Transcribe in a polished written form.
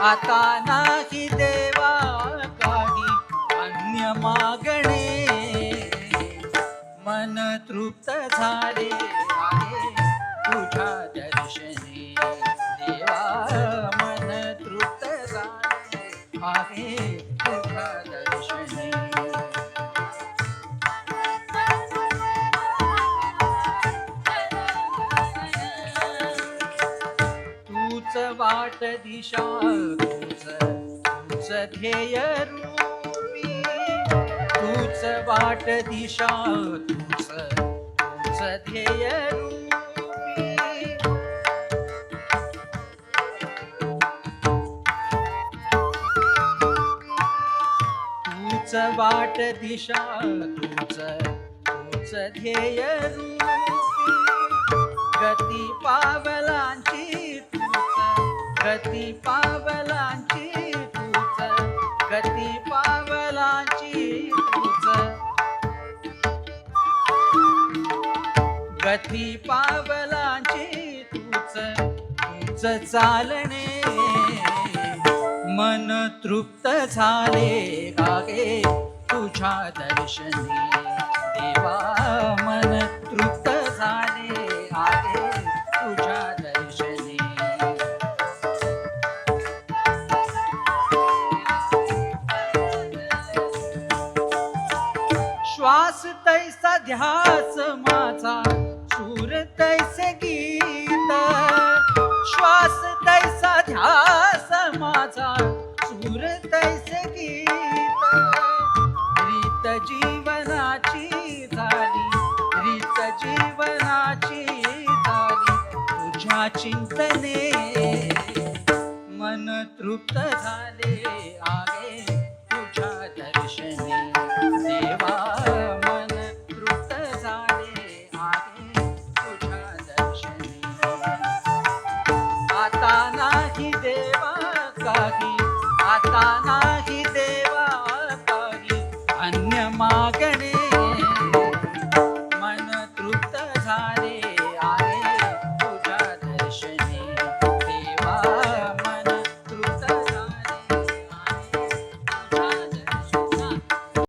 आता नाही देवा काही अन्य मागणे, मन तृप्त झाले आहे तुझ्या दर्शनी देवा, मन तृप्त झाले आहे तुझ्या दर्शनी. तूच वाट दिशा तूच ध्येय रूपी, तूच वाट दिशा तूच ध्येय रूपी. तूच वाट दिशा तूच ध्येय रूपी. गती पावलांची गती पावलांची तूच, गती पावलांची तूच, गती पावलांची तूच, तूच चालणे मन तृप्त झाले आहे तुझ्या दर्शनी देवा, मन तृप्त झाले आहे तुझ्या दर्शनी. श्वास तैसा ध्यास माझा, सूर तैसे गीत, श्वास तैसा ध्यास माझा, सूर तैसे गीत. रीत जीवनाची झाली, रीत जीवनाची झाली तुझ्या चिंतने, मन तृप्त झाले आहे तुझ्या दर्शनी देवा, मन तृप्त झाले आहे तुझ्या दर्शनी. आता नाही देवा काही, आता नाही